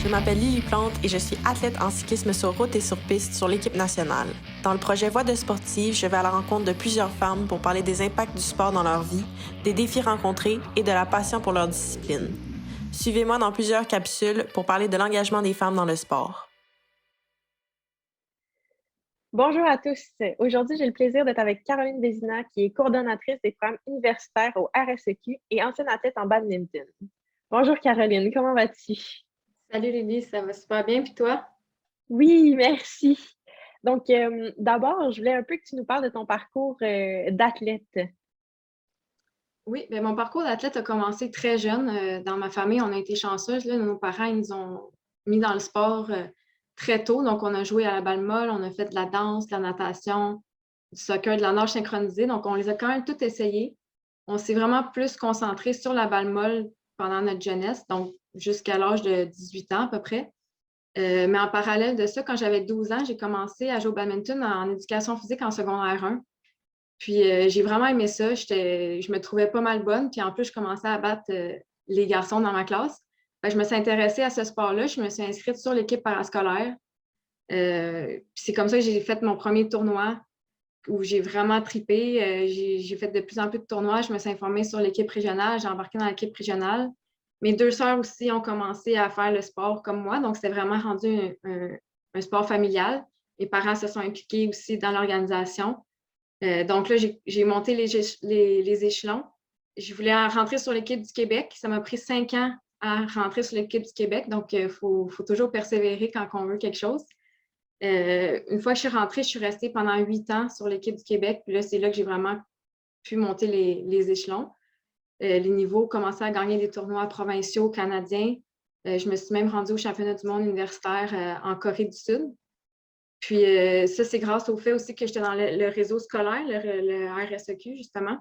Je m'appelle Lily Plante et je suis athlète en cyclisme sur route et sur piste sur l'équipe nationale. Dans le projet Voix de sportive, je vais à la rencontre de plusieurs femmes pour parler des impacts du sport dans leur vie, des défis rencontrés et de la passion pour leur discipline. Suivez-moi dans plusieurs capsules pour parler de l'engagement des femmes dans le sport. Bonjour à tous. Aujourd'hui, j'ai le plaisir d'être avec Caroline Vézina, qui est coordonnatrice des programmes universitaires au RSEQ et ancienne athlète en badminton. Bonjour Caroline, comment vas-tu? Salut Lily, ça va super bien, puis toi? Oui, merci. Donc, d'abord, je voulais un peu que tu nous parles de ton parcours d'athlète. Oui, bien, mon parcours d'athlète a commencé très jeune. Dans ma famille, on a été chanceuse. Là, nos parents, ils nous ont mis dans le sport très tôt. Donc, on a joué à la balle molle, on a fait de la danse, de la natation, du soccer, de la nage synchronisée. Donc, on les a quand même toutes essayées. On s'est vraiment plus concentré sur la balle molle pendant notre jeunesse, donc jusqu'à l'âge de 18 ans à peu près. Mais en parallèle de ça, quand j'avais 12 ans, j'ai commencé à jouer au badminton en éducation physique en secondaire 1. Puis j'ai vraiment aimé ça. Je me trouvais pas mal bonne. Puis en plus, je commençais à battre les garçons dans ma classe. Fait que je me suis intéressée à ce sport-là. Je me suis inscrite sur l'équipe parascolaire. Puis c'est comme ça que j'ai fait mon premier tournoi où j'ai vraiment tripé. J'ai fait de plus en plus de tournois. Je me suis informée sur l'équipe régionale. J'ai embarqué dans l'équipe régionale. Mes deux sœurs aussi ont commencé à faire le sport comme moi. Donc, c'était vraiment rendu un sport familial. Mes parents se sont impliqués aussi dans l'organisation. Donc là, j'ai monté les échelons. Je voulais rentrer sur l'équipe du Québec. Ça m'a pris 5 ans à rentrer sur l'équipe du Québec. Donc, il faut toujours persévérer quand on veut quelque chose. Une fois que je suis rentrée, je suis restée pendant 8 ans sur l'équipe du Québec. Puis là, c'est là que j'ai vraiment pu monter les échelons. Les niveaux, commencer à gagner des tournois provinciaux canadiens. Je me suis même rendue au championnat du monde universitaire en Corée du Sud. Puis ça, c'est grâce au fait aussi que j'étais dans le réseau scolaire, le RSEQ, justement.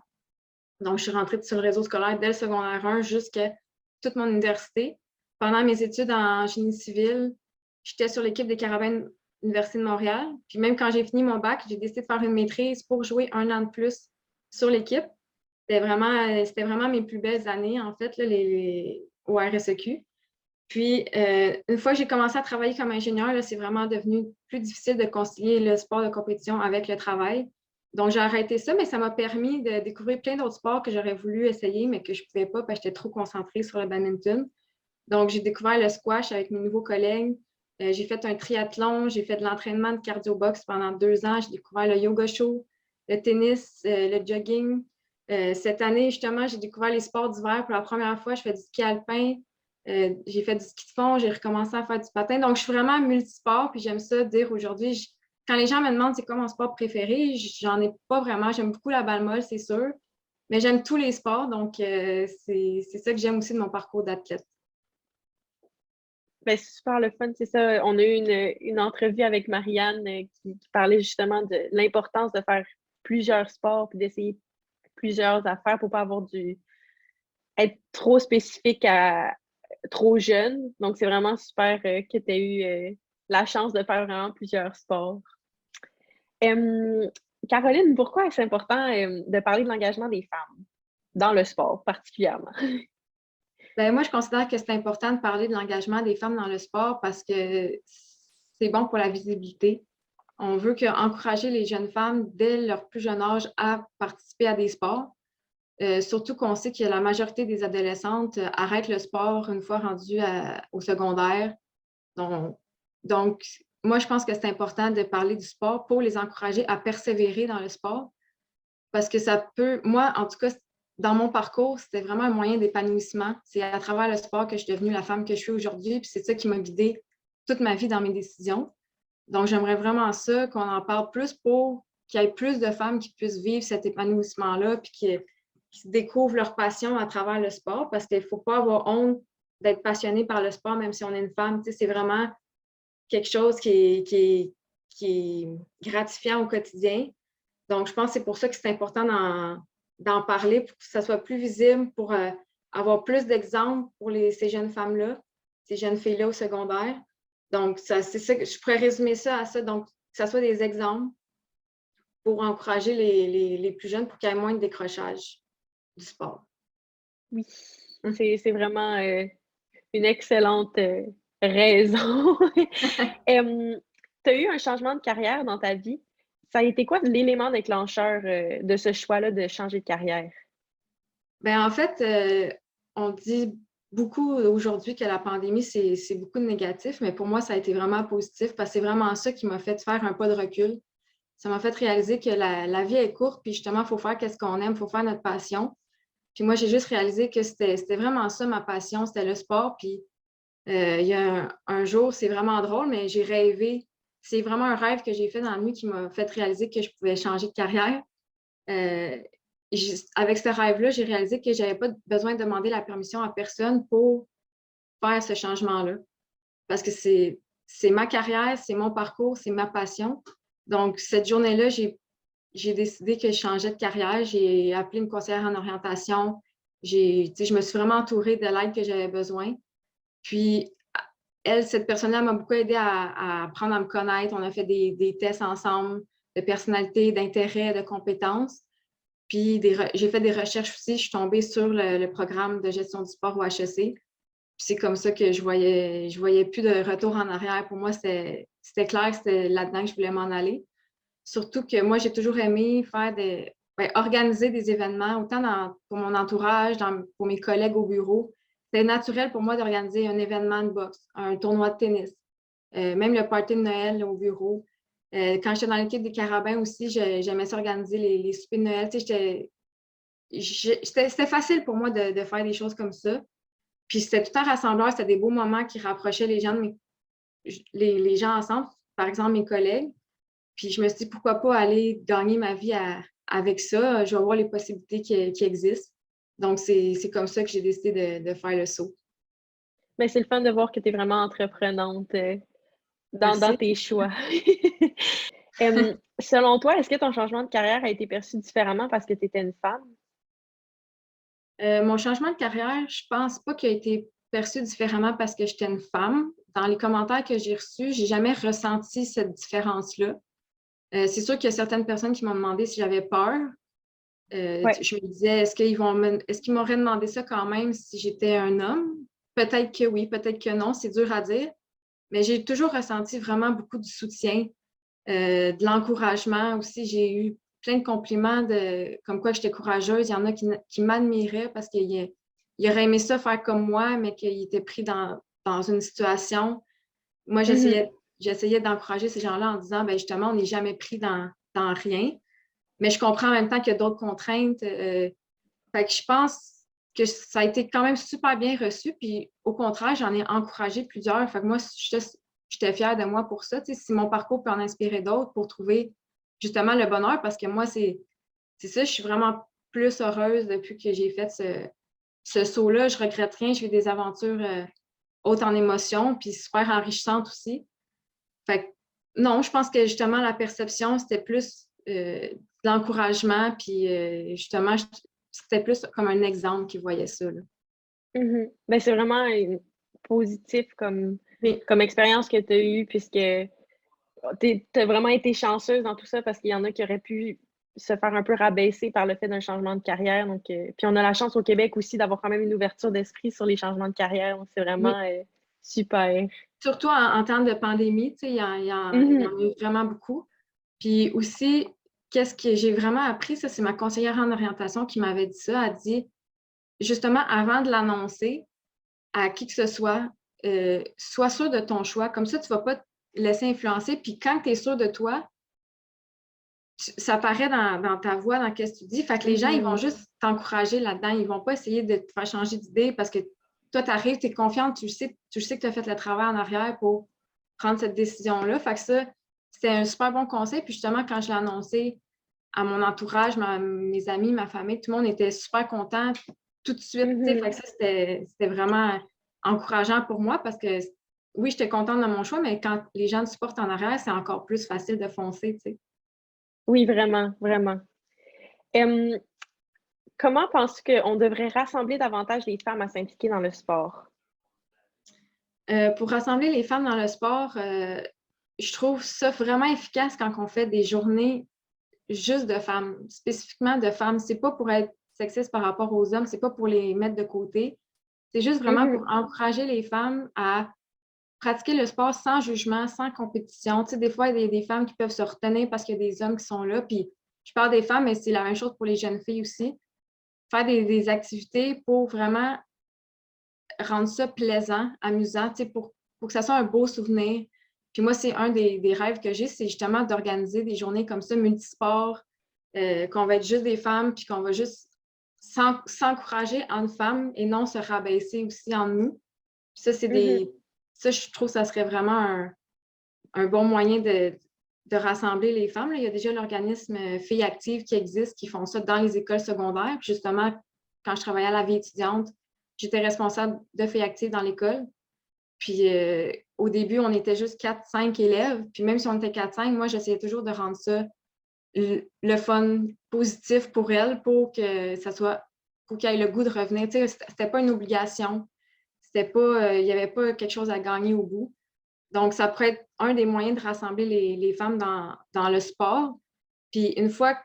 Donc, je suis rentrée sur le réseau scolaire dès le secondaire 1 jusqu'à toute mon université. Pendant mes études en génie civil, j'étais sur l'équipe des Carabins Université de Montréal. Puis même quand j'ai fini mon bac, j'ai décidé de faire une maîtrise pour jouer un an de plus sur l'équipe. C'était vraiment mes plus belles années, en fait, là, au RSEQ. Puis, une fois que j'ai commencé à travailler comme ingénieur, là, c'est vraiment devenu plus difficile de concilier le sport de compétition avec le travail. Donc, j'ai arrêté ça, mais ça m'a permis de découvrir plein d'autres sports que j'aurais voulu essayer, mais que je ne pouvais pas parce que j'étais trop concentrée sur le badminton. Donc, j'ai découvert le squash avec mes nouveaux collègues. J'ai fait un triathlon, j'ai fait de l'entraînement de cardio-box pendant 2 ans. J'ai découvert le yoga show, le tennis, le jogging. Cette année, justement, j'ai découvert les sports d'hiver pour la première fois. Je fais du ski alpin, j'ai fait du ski de fond, j'ai recommencé à faire du patin. Donc, je suis vraiment multisport. Puis j'aime ça dire aujourd'hui, quand les gens me demandent c'est quoi mon sport préféré, j'en ai pas vraiment. J'aime beaucoup la balle molle, c'est sûr. Mais j'aime tous les sports. Donc, c'est ça que j'aime aussi de mon parcours d'athlète. Ben, c'est super le fun, c'est ça. On a eu une entrevue avec Marianne qui parlait justement de l'importance de faire plusieurs sports puis d'essayer plusieurs affaires pour pas avoir être trop spécifique à trop jeune. Donc, c'est vraiment super que tu aies eu la chance de faire vraiment plusieurs sports. Caroline, pourquoi est-ce important de parler de l'engagement des femmes dans le sport particulièrement? Ben, moi, je considère que c'est important de parler de l'engagement des femmes dans le sport parce que c'est bon pour la visibilité. On veut encourager les jeunes femmes dès leur plus jeune âge à participer à des sports. Surtout qu'on sait que la majorité des adolescentes arrêtent le sport une fois rendues au secondaire. Donc, donc, moi, je pense que c'est important de parler du sport pour les encourager à persévérer dans le sport parce que ça peut, moi, en tout cas, dans mon parcours, c'était vraiment un moyen d'épanouissement. C'est à travers le sport que je suis devenue la femme que je suis aujourd'hui, puis c'est ça qui m'a guidée toute ma vie dans mes décisions. Donc, j'aimerais vraiment ça, qu'on en parle plus pour qu'il y ait plus de femmes qui puissent vivre cet épanouissement-là, puis qui découvrent leur passion à travers le sport, parce qu'il ne faut pas avoir honte d'être passionné par le sport, même si on est une femme. Tu sais, c'est vraiment quelque chose qui est gratifiant au quotidien. Donc, je pense que c'est pour ça que c'est important d'en parler, pour que ça soit plus visible, pour avoir plus d'exemples pour ces jeunes femmes-là, ces jeunes filles-là au secondaire. Donc, c'est ça que je pourrais résumer ça à ça. Donc, que ça soit des exemples pour encourager les plus jeunes pour qu'il y ait moins de décrochage du sport. Oui, c'est vraiment une excellente raison. Tu as eu un changement de carrière dans ta vie. Ça a été quoi l'élément déclencheur, de ce choix-là de changer de carrière? Ben, en fait, on dit beaucoup aujourd'hui que la pandémie, c'est beaucoup de négatif, mais pour moi, ça a été vraiment positif parce que c'est vraiment ça qui m'a fait faire un pas de recul. Ça m'a fait réaliser que la vie est courte, puis justement, il faut faire ce qu'on aime, il faut faire notre passion. Puis moi, j'ai juste réalisé que c'était vraiment ça ma passion, c'était le sport. Puis il y a un jour, c'est vraiment drôle, mais j'ai rêvé. C'est vraiment un rêve que j'ai fait dans la nuit qui m'a fait réaliser que je pouvais changer de carrière. Euh, Avec ce rêve-là, j'ai réalisé que je n'avais pas besoin de demander la permission à personne pour faire ce changement-là. Parce que c'est ma carrière, c'est mon parcours, c'est ma passion. Donc, cette journée-là, j'ai décidé que je changeais de carrière. J'ai appelé une conseillère en orientation. Je me suis vraiment entourée de l'aide que j'avais besoin. Puis, elle, cette personne-là m'a beaucoup aidé à apprendre à me connaître. On a fait des tests ensemble de personnalité, d'intérêt, de compétences. Puis, j'ai fait des recherches aussi. Je suis tombée sur le programme de gestion du sport au HEC. Puis c'est comme ça que je voyais plus de retour en arrière. Pour moi, c'était clair que c'était là-dedans que je voulais m'en aller. Surtout que moi, j'ai toujours aimé organiser des événements, autant pour mon entourage, pour mes collègues au bureau. C'était naturel pour moi d'organiser un événement de boxe, un tournoi de tennis, même le party de Noël là, au bureau. Quand j'étais dans l'équipe des Carabins aussi, j'aimais ça organiser les soupers de Noël. C'était facile pour moi de faire des choses comme ça. Puis c'était tout un rassembleur, c'était des beaux moments qui rapprochaient les gens, les gens ensemble, par exemple mes collègues. Puis je me suis dit, pourquoi pas aller gagner ma vie avec ça? Je vais voir les possibilités qui existent. Donc, c'est comme ça que j'ai décidé de faire le saut. Mais c'est le fun de voir que tu es vraiment entreprenante, dans Merci. tes choix. Selon toi, est-ce que ton changement de carrière a été perçu différemment parce que tu étais une femme? Mon changement de carrière, je pense pas qu'il a été perçu différemment parce que j'étais une femme. Dans les commentaires que j'ai reçus, j'ai jamais ressenti cette différence-là. C'est sûr qu'il y a certaines personnes qui m'ont demandé si j'avais peur. Ouais. Je me disais, est-ce qu'ils m'auraient demandé ça quand même si j'étais un homme? Peut-être que oui, peut-être que non, c'est dur à dire. Mais j'ai toujours ressenti vraiment beaucoup de soutien, de l'encouragement aussi. J'ai eu plein de compliments comme quoi j'étais courageuse. Il y en a qui m'admiraient parce qu'ils auraient aimé ça faire comme moi, mais qu'ils étaient pris dans une situation. Moi, Mhm. j'essayais d'encourager ces gens-là en disant, ben justement, on n'est jamais pris dans rien. Mais je comprends en même temps qu'il y a d'autres contraintes. Fait que je pense que ça a été quand même super bien reçu. Puis au contraire, j'en ai encouragé plusieurs. Fait que moi, j'étais fière de moi pour ça. Tu sais, si mon parcours peut en inspirer d'autres pour trouver justement le bonheur, parce que moi, c'est ça, je suis vraiment plus heureuse depuis que j'ai fait ce saut-là. Je regrette rien. J'ai eu des aventures hautes en émotions, puis super enrichissantes aussi. Fait que non, je pense que justement, la perception, c'était plus de l'encouragement, puis justement, c'était plus comme un exemple qu'ils voyaient ça. Là. Mhm. Ben, c'est vraiment positif Oui, comme expérience que tu as eue, puisque tu as vraiment été chanceuse dans tout ça parce qu'il y en a qui auraient pu se faire un peu rabaisser par le fait d'un changement de carrière. Donc, puis on a la chance au Québec aussi d'avoir quand même une ouverture d'esprit sur les changements de carrière. Donc, c'est vraiment oui. super. Surtout en temps de pandémie, tu sais, il y Mhm. en a eu vraiment beaucoup. Puis aussi, qu'est-ce que j'ai vraiment appris, ça, c'est ma conseillère en orientation qui m'avait dit ça. Elle dit, justement, avant de l'annoncer à qui que ce soit, sois sûr de ton choix. Comme ça, tu ne vas pas te laisser influencer. Puis quand tu es sûr de toi, ça paraît dans ta voix, dans ce que tu dis. Fait que les gens, ils vont Mhm. juste t'encourager là-dedans. Ils ne vont pas essayer de te faire changer d'idée parce que toi, tu arrives, tu es confiante, tu sais que tu as fait le travail en arrière pour prendre cette décision-là. Fait que ça, c'était un super bon conseil. Puis justement, quand je l'ai annoncé à mon entourage, mes amis, ma famille, tout le monde était super content tout de suite. Fait Mhm. que ça, c'était vraiment encourageant pour moi parce que oui, j'étais contente de mon choix, mais quand les gens te supportent en arrière, c'est encore plus facile de foncer, tu sais. Oui, vraiment, vraiment. Hem, comment penses-tu qu'on devrait rassembler davantage les femmes à s'impliquer dans le sport? Pour rassembler les femmes dans le sport, je trouve ça vraiment efficace quand on fait des journées juste de femmes, spécifiquement de femmes. C'est pas pour être sexiste par rapport aux hommes, c'est pas pour les mettre de côté. C'est juste vraiment pour Mhm. encourager les femmes à pratiquer le sport sans jugement, sans compétition. Tu sais, des fois, il y a des femmes qui peuvent se retenir parce qu'il y a des hommes qui sont là. Puis, je parle des femmes, mais c'est la même chose pour les jeunes filles aussi. Faire des activités pour vraiment rendre ça plaisant, amusant, tu sais, pour que ça soit un beau souvenir. Puis moi, c'est un des rêves que j'ai, c'est justement d'organiser des journées comme ça, multisports, qu'on va être juste des femmes, puis qu'on va juste s'encourager entre femmes et non se rabaisser aussi en nous. Puis ça, ça, je trouve que ça serait vraiment un bon moyen de rassembler les femmes. Là. Il y a déjà l'organisme Filles actives qui existe, qui font ça dans les écoles secondaires. Puis justement, quand je travaillais à la vie étudiante, j'étais responsable de Filles actives dans l'école. Puis au début, on était juste 4-5 élèves. Puis même si on était 4-5, moi, j'essayais toujours de rendre ça le fun, positif pour elles, pour que ça soit, pour qu'elles aient le goût de revenir. Tu sais, c'était pas une obligation. C'était pas, il n'y avait pas quelque chose à gagner au bout. Donc, ça pourrait être un des moyens de rassembler les femmes dans le sport. Puis une fois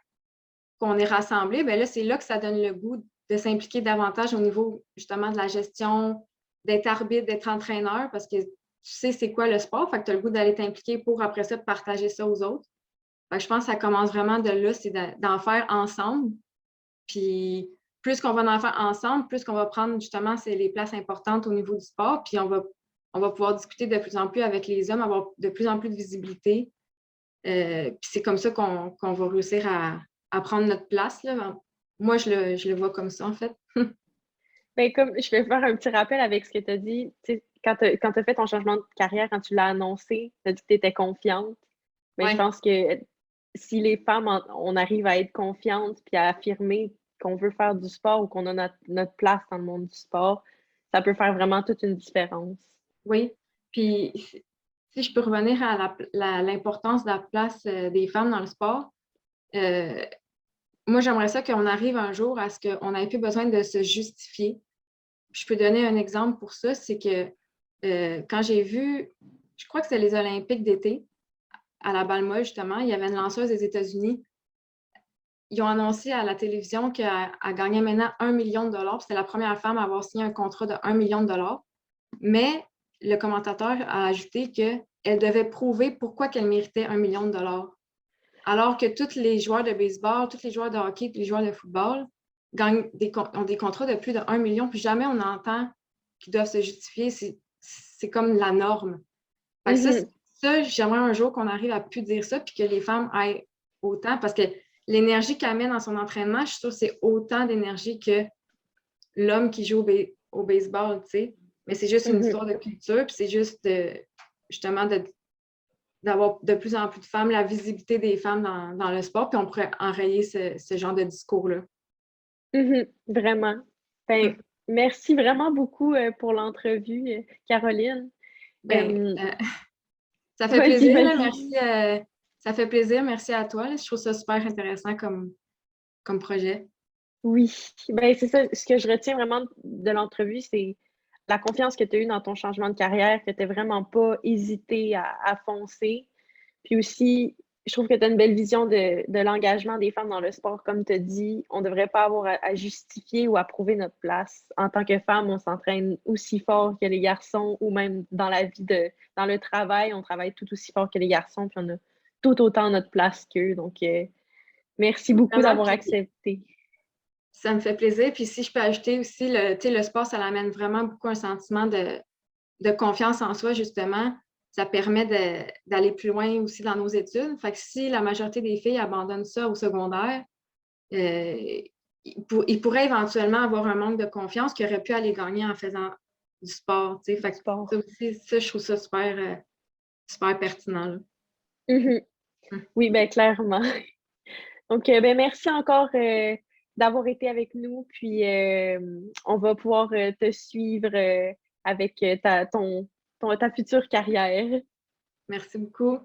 qu'on est rassemblés, bien là, c'est là que ça donne le goût de s'impliquer davantage au niveau justement de la gestion, d'être arbitre, d'être entraîneur, parce que tu sais c'est quoi le sport, fait que tu as le goût d'aller t'impliquer pour après ça partager ça aux autres. Fait que je pense que ça commence vraiment de là, c'est d'en faire ensemble. Puis plus qu'on va en faire ensemble, plus qu'on va prendre justement c'est les places importantes au niveau du sport, puis on va pouvoir discuter de plus en plus avec les hommes, avoir de plus en plus de visibilité. Puis c'est comme ça qu'on va réussir à prendre notre place. Là. Moi, je le vois comme ça, en fait. Ben, comme je vais faire un petit rappel avec ce que tu as dit, tu sais, quand tu as fait ton changement de carrière, quand tu l'as annoncé, tu as dit que tu étais confiante. Mais Ouais. je pense que si les femmes, on arrive à être confiantes puis à affirmer qu'on veut faire du sport ou qu'on a notre place dans le monde du sport, ça peut faire vraiment toute une différence. Oui. Puis, si je peux revenir à l'importance de la place des femmes dans le sport, moi, j'aimerais ça qu'on arrive un jour à ce qu'on n'ait plus besoin de se justifier. Je peux donner un exemple pour ça, c'est que quand j'ai vu, je crois que c'est les Olympiques d'été, à la Balma, justement, il y avait une lanceuse des États-Unis. Ils ont annoncé à la télévision qu'elle gagnait maintenant 1 million de dollars. C'était la première femme à avoir signé un contrat de 1 million de dollars. Mais le commentateur a ajouté qu'elle devait prouver pourquoi elle méritait 1 million de dollars. Alors que tous les joueurs de baseball, tous les joueurs de hockey, tous les joueurs de football ont des contrats de plus de 1 million, puis jamais on entend qu'ils doivent se justifier. C'est comme la norme. Fait que ça, j'aimerais un jour qu'on arrive à plus dire ça, puis que les femmes aient autant, parce que l'énergie qu'elle met dans son entraînement, je suis sûre que c'est autant d'énergie que l'homme qui joue au baseball, tu sais. Mais c'est juste une histoire de culture, puis c'est juste justement d'avoir de plus en plus de femmes, la visibilité des femmes dans le sport, puis on pourrait enrayer ce genre de discours-là. Vraiment. Ben, merci vraiment beaucoup pour l'entrevue, Caroline. Ça fait plaisir, là, merci. Ça fait plaisir, merci à toi. Là. Je trouve ça super intéressant comme projet. Oui, ben c'est ça. Ce que je retiens vraiment de l'entrevue, c'est la confiance que tu as eue dans ton changement de carrière, que tu n'as vraiment pas hésité à foncer. Puis aussi, je trouve que tu as une belle vision de l'engagement des femmes dans le sport. Comme tu as dit, on ne devrait pas avoir à justifier ou à prouver notre place. En tant que femme, on s'entraîne aussi fort que les garçons ou même dans la vie dans le travail, on travaille tout aussi fort que les garçons, puis on a tout autant notre place qu'eux. Donc, merci beaucoup d'avoir accepté. Ça me fait plaisir. Puis si je peux ajouter aussi, le sport, ça l'amène vraiment beaucoup un sentiment de confiance en soi, justement. Ça permet d'aller plus loin aussi dans nos études. Fait que si la majorité des filles abandonnent ça au secondaire, ils pourraient éventuellement avoir un manque de confiance qu'ils auraient pu aller gagner en faisant du sport. Fait que ça aussi, je trouve ça super, super pertinent. Oui, bien clairement. Donc, ben, merci encore d'avoir été avec nous. Puis, on va pouvoir te suivre avec ta future carrière. Merci beaucoup.